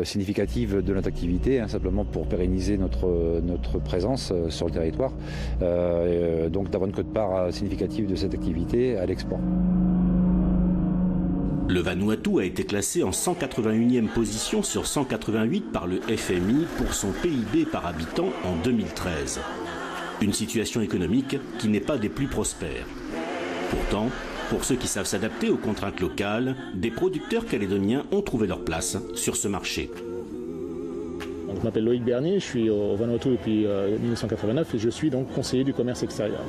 significative de notre activité, simplement pour pérenniser notre présence sur le territoire, donc d'avoir une quote-part significative de cette activité à l'export. Le Vanuatu a été classé en 181e position sur 188 par le FMI pour son PIB par habitant en 2013. Une situation économique qui n'est pas des plus prospères. Pourtant, pour ceux qui savent s'adapter aux contraintes locales, des producteurs calédoniens ont trouvé leur place sur ce marché. Je m'appelle Loïc Bernier, je suis au Vanuatu depuis 1989 et je suis donc conseiller du commerce extérieur.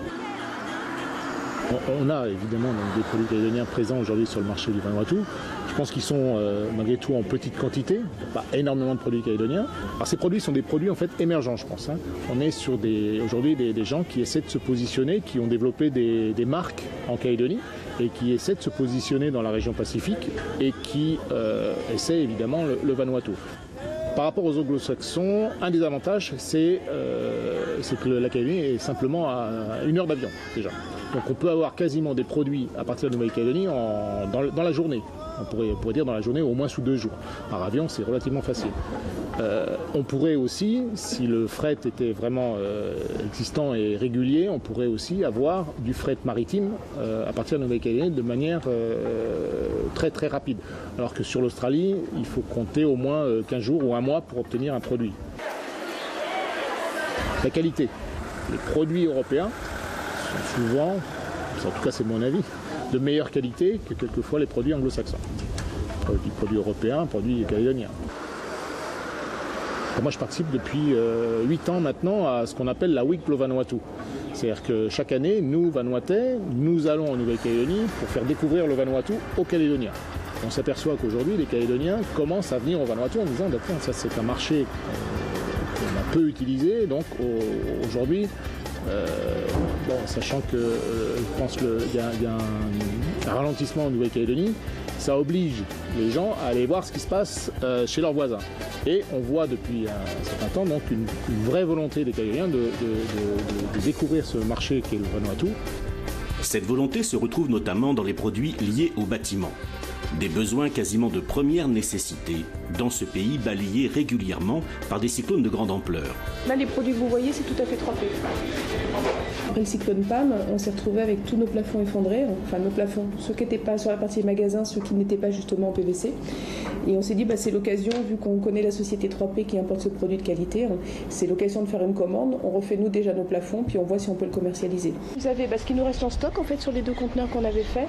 On a évidemment donc, des produits calédoniens présents aujourd'hui sur le marché du Vanuatu. Je pense qu'ils sont malgré tout en petite quantité, pas énormément de produits calédoniens. Alors ces produits sont des produits en fait émergents, je pense. On est sur aujourd'hui des gens qui essaient de se positionner, qui ont développé des marques en Calédonie et qui essaient de se positionner dans la région Pacifique et qui essaient évidemment le Vanuatu. Par rapport aux anglo-saxons, un des avantages, c'est que la Calédonie est simplement à 1 heure d'avion déjà. Donc on peut avoir quasiment des produits à partir de Nouvelle-Calédonie dans la journée. On pourrait dire dans la journée au moins sous 2 jours. Par avion, c'est relativement facile. On pourrait aussi, si le fret était vraiment existant et régulier, on pourrait aussi avoir du fret maritime à partir de Nouvelle-Calédonie de manière très très rapide. Alors que sur l'Australie, il faut compter au moins 15 jours ou 1 mois pour obtenir un produit. La qualité. Les produits européens sont souvent, en tout cas c'est mon avis, de meilleure qualité que quelquefois les produits anglo-saxons. Les produits européens, produits calédoniens. Moi je participe depuis 8 ans maintenant à ce qu'on appelle la Week Plo Vanuatu. C'est-à-dire que chaque année, nous, Vanuatais, nous allons en Nouvelle-Calédonie pour faire découvrir le Vanuatu aux Calédoniens. On s'aperçoit qu'aujourd'hui, les Calédoniens commencent à venir au Vanuatu en disant « ça c'est un marché peu utilisé. Donc aujourd'hui, sachant que je pense qu'il y a un ralentissement en Nouvelle-Calédonie, ça oblige les gens à aller voir ce qui se passe chez leurs voisins. Et on voit depuis un certain temps donc une vraie volonté des Calédoniens de découvrir ce marché qu'est le Vanuatu. Cette volonté se retrouve notamment dans les produits liés au bâtiment. Des besoins quasiment de première nécessité dans ce pays balayé régulièrement par des cyclones de grande ampleur. Là, les produits que vous voyez, c'est tout à fait trempé. Après le cyclone Pam, on s'est retrouvé avec tous nos plafonds effondrés, enfin nos plafonds, ceux qui n'étaient pas sur la partie magasin, ceux qui n'étaient pas justement en PVC. Et on s'est dit, c'est l'occasion, vu qu'on connaît la société 3P qui importe ce produit de qualité, c'est l'occasion de faire une commande. On refait nous déjà nos plafonds, puis on voit si on peut le commercialiser. Vous savez, ce qui nous reste en stock en fait sur les 2 conteneurs qu'on avait fait,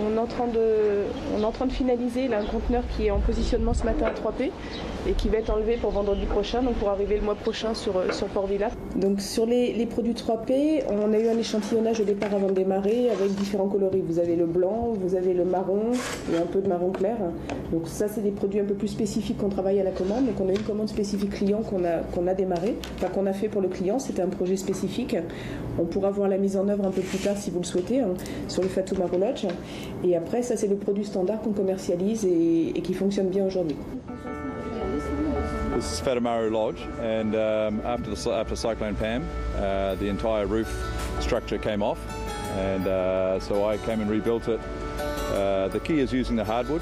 on est en train de finaliser là, un conteneur qui est en positionnement ce matin à 3P et qui va être enlevé pour vendredi prochain, donc pour arriver le mois prochain sur Port Vila. Donc sur les produits 3P, on a eu un échantillonnage au départ avant de démarrer avec différents coloris. Vous avez le blanc, vous avez le marron et un peu de marron clair. Donc ça, c'est des produits un peu plus spécifiques qu'on travaille à la commande. Donc on a une commande spécifique client qu'on a démarré, qu'on a fait pour le client. C'était un projet spécifique. On pourra voir la mise en œuvre un peu plus tard si vous le souhaitez sur le Fatou Maro Lodge. Et après, ça c'est le produit standard qu'on commercialise et qui fonctionne bien aujourd'hui. This is Fatou Maro Lodge, and after Cyclone Pam, the entire roof structure came off, and so I came and rebuilt it. The key is using the hardwood.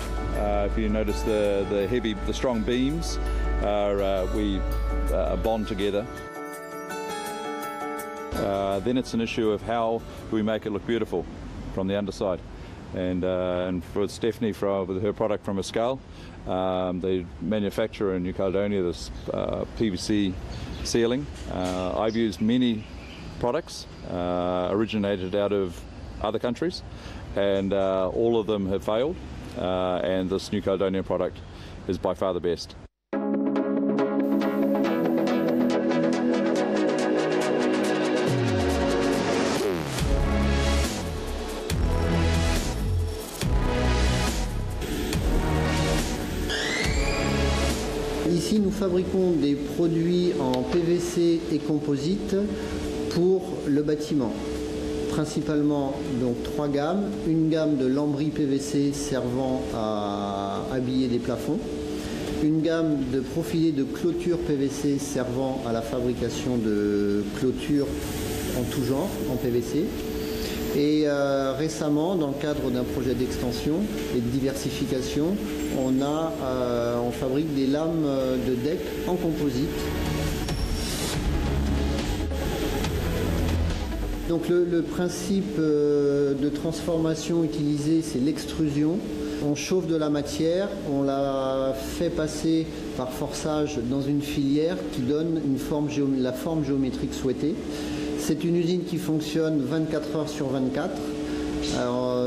If you notice the strong beams we bond together. Then it's an issue of how we make it look beautiful from the underside. And for Stephanie, with her product from Escal, they manufacture in New Caledonia this PVC ceiling. I've used many products originated out of other countries, and all of them have failed, and this New Caledonian product is by far the best. Ici, nous fabriquons des produits en PVC et composite pour le bâtiment. Principalement donc 3 gammes. Une gamme de lambris PVC servant à habiller des plafonds. Une gamme de profilés de clôture PVC servant à la fabrication de clôtures en tout genre, en PVC. Et récemment, dans le cadre d'un projet d'extension et de diversification, on fabrique des lames de deck en composite. Donc le principe de transformation utilisé, c'est l'extrusion. On chauffe de la matière, on la fait passer par forçage dans une filière qui donne la forme géométrique souhaitée. C'est une usine qui fonctionne 24 heures sur 24,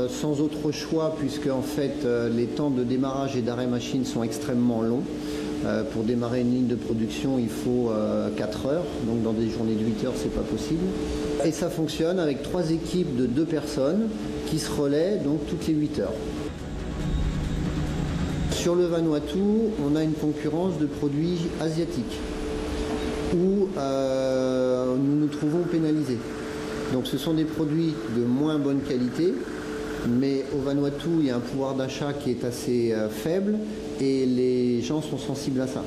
sans autre choix, puisque en fait les temps de démarrage et d'arrêt machine sont extrêmement longs. Pour démarrer une ligne de production, il faut 4 heures, donc dans des journées de 8 heures, c'est pas possible. Et ça fonctionne avec 3 équipes de 2 personnes qui se relaient donc toutes les 8 heures. Sur le Vanuatu, on a une concurrence de produits asiatiques, où nous nous trouvons pénalisés. Donc ce sont des produits de moins bonne qualité, mais au Vanuatu, il y a un pouvoir d'achat qui est assez faible et les gens sont sensibles à ça.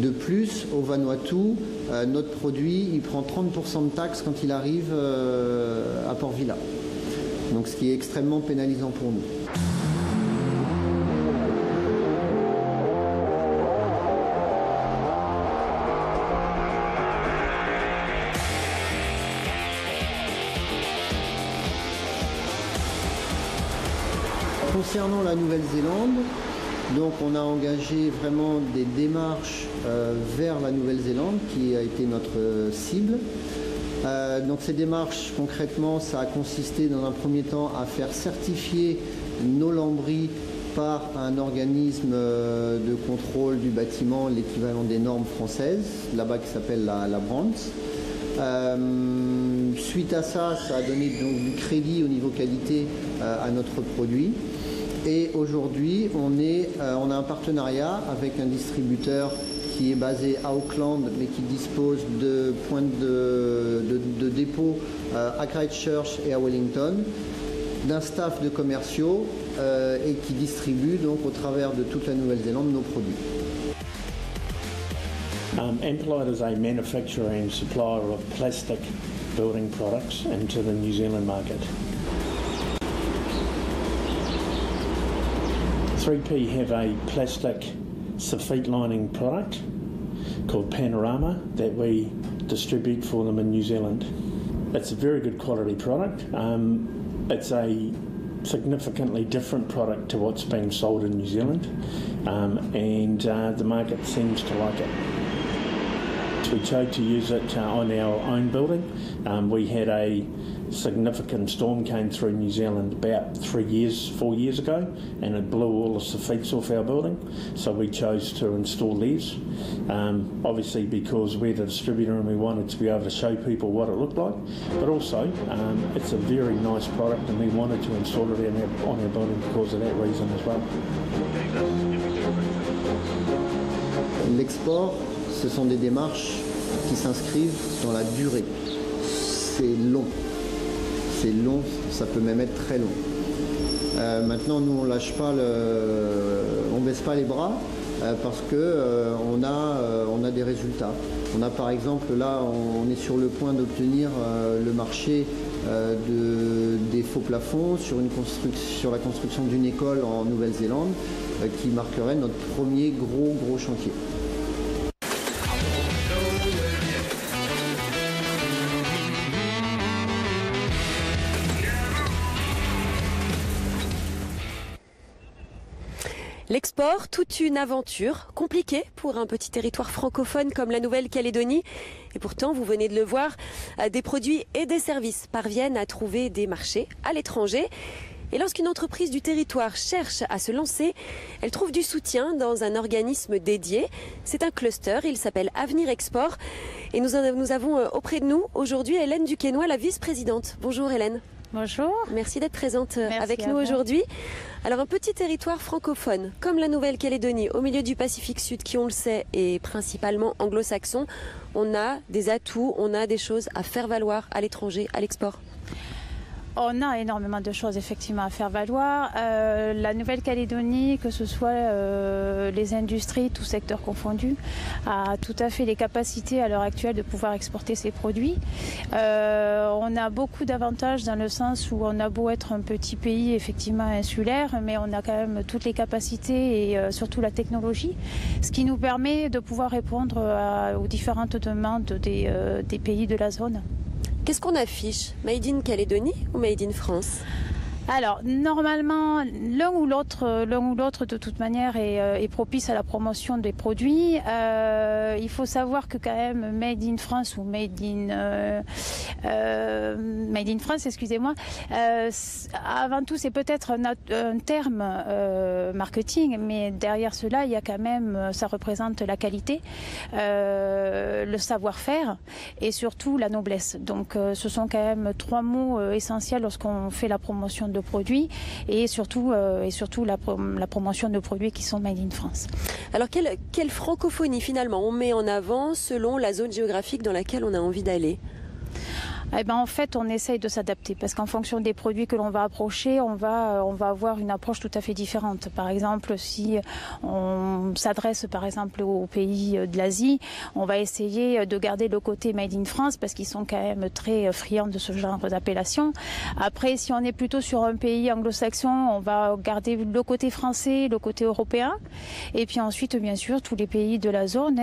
De plus, au Vanuatu, notre produit, il prend 30% de taxes quand il arrive à Port Vila. Donc ce qui est extrêmement pénalisant pour nous. Concernant la Nouvelle-Zélande, donc on a engagé vraiment des démarches vers la Nouvelle-Zélande qui a été notre cible. Donc ces démarches, concrètement, ça a consisté dans un premier temps à faire certifier nos lambris par un organisme de contrôle du bâtiment, l'équivalent des normes françaises, là-bas qui s'appelle la Brands. Suite à ça, ça a donné donc du crédit au niveau qualité à notre produit. Et aujourd'hui, on a un partenariat avec un distributeur qui est basé à Auckland, mais qui dispose de points de dépôt à Christchurch et à Wellington, d'un staff de commerciaux et qui distribue donc au travers de toute la Nouvelle-Zélande nos produits. Ampolite is a manufacturer and supplier of plastic building products into the New Zealand market. 3P have a plastic soffit lining product called Panorama that we distribute for them in New Zealand. It's a very good quality product. It's a significantly different product to what's being sold in New Zealand, and the market seems to like it. We chose to use it on our own building. We had a significant storm came through New Zealand about 4 years ago, and it blew all the soffits off our building, so we chose to install these. Obviously because we're the distributor and we wanted to be able to show people what it looked like, but also it's a very nice product and we wanted to install it on our building because of that reason as well. L'export, ce sont des démarches qui s'inscrivent dans la durée. C'est long, ça peut même être très long. Maintenant, nous, on lâche pas on baisse pas les bras parce que on a des résultats. On a par exemple là, on est sur le point d'obtenir le marché des faux plafonds sur la construction d'une école en Nouvelle-Zélande qui marquerait notre premier gros chantier. L'export, toute une aventure compliquée pour un petit territoire francophone comme la Nouvelle-Calédonie. Et pourtant, vous venez de le voir, des produits et des services parviennent à trouver des marchés à l'étranger. Et lorsqu'une entreprise du territoire cherche à se lancer, elle trouve du soutien dans un organisme dédié. C'est un cluster, il s'appelle Avenir Export. Et nous avons auprès de nous aujourd'hui Hélène Duquesnoy, la vice-présidente. Bonjour Hélène. Bonjour. Merci d'être présente avec nous aujourd'hui. Alors un petit territoire francophone comme la Nouvelle-Calédonie au milieu du Pacifique Sud qui on le sait est principalement anglo-saxon, on a des atouts, on a des choses à faire valoir à l'étranger, à l'export. On a énormément de choses effectivement à faire valoir. La Nouvelle-Calédonie, que ce soit les industries, tout secteur confondu, a tout à fait les capacités à l'heure actuelle de pouvoir exporter ses produits. On a beaucoup d'avantages dans le sens où on a beau être un petit pays effectivement insulaire, mais on a quand même toutes les capacités et surtout la technologie, ce qui nous permet de pouvoir répondre aux différentes demandes des pays de la zone. Qu'est-ce qu'on affiche? Made in Calédonie ou Made in France? Alors, normalement, l'un ou l'autre, de toute manière, est propice à la promotion des produits. Il faut savoir que quand même, Made in France ou Made in France, excusez-moi, avant tout, c'est peut-être un terme marketing, mais derrière cela, il y a quand même, ça représente la qualité, le savoir-faire et surtout la noblesse. Donc, ce sont quand même 3 mots essentiels lorsqu'on fait la promotion de produits et surtout la promotion de produits qui sont made in France. Alors quelle francophonie finalement on met en avant selon la zone géographique dans laquelle on a envie d'aller? Eh ben, en fait, on essaye de s'adapter parce qu'en fonction des produits que l'on va approcher, on va avoir une approche tout à fait différente. Par exemple, si on s'adresse par exemple aux pays de l'Asie, on va essayer de garder le côté Made in France parce qu'ils sont quand même très friands de ce genre d'appellation. Après, si on est plutôt sur un pays anglo-saxon, on va garder le côté français, le côté européen. Et puis ensuite, bien sûr, tous les pays de la zone,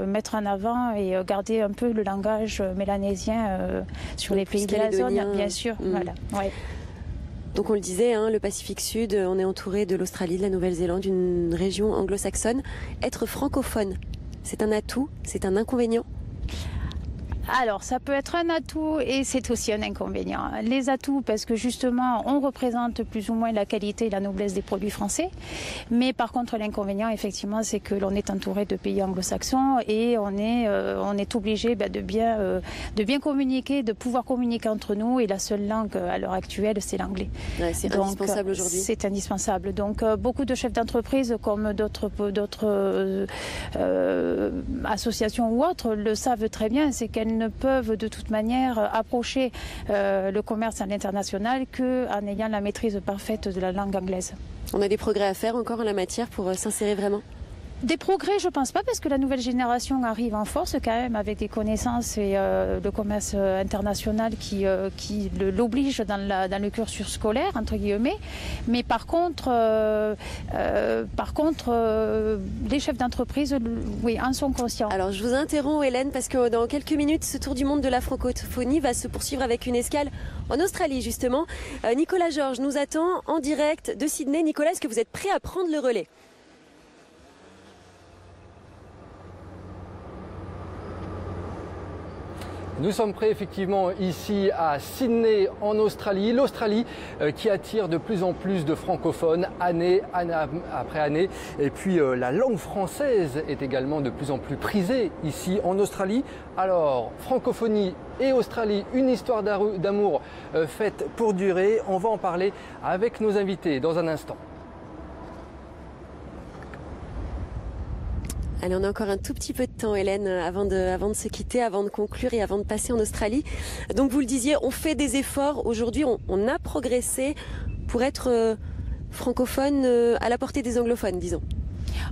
mettre en avant et garder un peu le langage mélanésien sur les pays de la zone, bien sûr. Voilà. Ouais. Donc on le disait, le Pacifique Sud, on est entouré de l'Australie, de la Nouvelle-Zélande, d'une région anglo-saxonne. Être francophone, c'est un atout, c'est un inconvénient? Alors, ça peut être un atout et c'est aussi un inconvénient. Les atouts, parce que justement, on représente plus ou moins la qualité et la noblesse des produits français. Mais par contre, l'inconvénient, effectivement, c'est que l'on est entouré de pays anglo-saxons et on est obligé de bien communiquer, de pouvoir communiquer entre nous. Et la seule langue à l'heure actuelle, c'est l'anglais. Ouais, c'est indispensable aujourd'hui. C'est indispensable. Donc, beaucoup de chefs d'entreprise, comme d'autres associations ou autres, le savent très bien, c'est qu'elles ne peuvent de toute manière approcher le commerce à l'international qu'en ayant la maîtrise parfaite de la langue anglaise. On a des progrès à faire encore en la matière pour s'insérer vraiment? Des progrès, je pense pas, parce que la nouvelle génération arrive en force quand même avec des connaissances et le commerce international qui l'oblige dans le cursus scolaire, entre guillemets. Mais par contre, les chefs d'entreprise, oui, en sont conscients. Alors je vous interromps, Hélène, parce que dans quelques minutes, ce tour du monde de la francophonie va se poursuivre avec une escale en Australie, justement. Nicolas Georges nous attend en direct de Sydney. Nicolas, est-ce que vous êtes prêt à prendre le relais? Nous sommes prêts effectivement ici à Sydney en Australie, l'Australie qui attire de plus en plus de francophones année après année. Et puis la langue française est également de plus en plus prisée ici en Australie. Alors francophonie et Australie, une histoire d'amour faite pour durer. On va en parler avec nos invités dans un instant. Allez, on a encore un tout petit peu de temps, Hélène, avant de se quitter, avant de conclure et avant de passer en Australie. Donc vous le disiez, on fait des efforts. Aujourd'hui, on a progressé pour être francophone à la portée des anglophones, disons.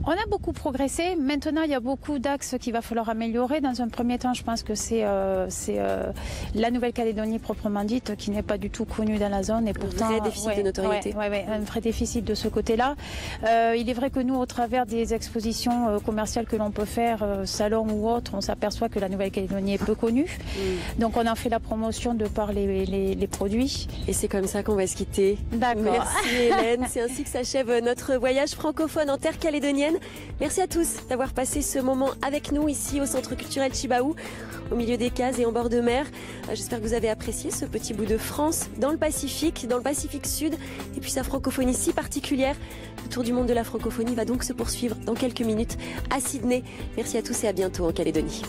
On a beaucoup progressé. Maintenant, il y a beaucoup d'axes qu'il va falloir améliorer. Dans un premier temps, je pense que c'est la Nouvelle-Calédonie proprement dite, qui n'est pas du tout connue dans la zone. Et pourtant, un vrai déficit de notoriété. Un vrai déficit de ce côté-là. Il est vrai que nous, au travers des expositions commerciales que l'on peut faire, salons ou autres, on s'aperçoit que la Nouvelle-Calédonie est peu connue. Donc, on en fait la promotion de par les produits. Et c'est comme ça qu'on va se quitter. D'accord. Merci, Hélène. C'est ainsi que s'achève notre voyage francophone en terre calédonienne. Merci à tous d'avoir passé ce moment avec nous ici au Centre culturel Chibaou, au milieu des cases et en bord de mer. J'espère que vous avez apprécié ce petit bout de France dans le Pacifique Sud, et puis sa francophonie si particulière. Le tour du monde de la francophonie va donc se poursuivre dans quelques minutes à Sydney. Merci à tous et à bientôt en Calédonie.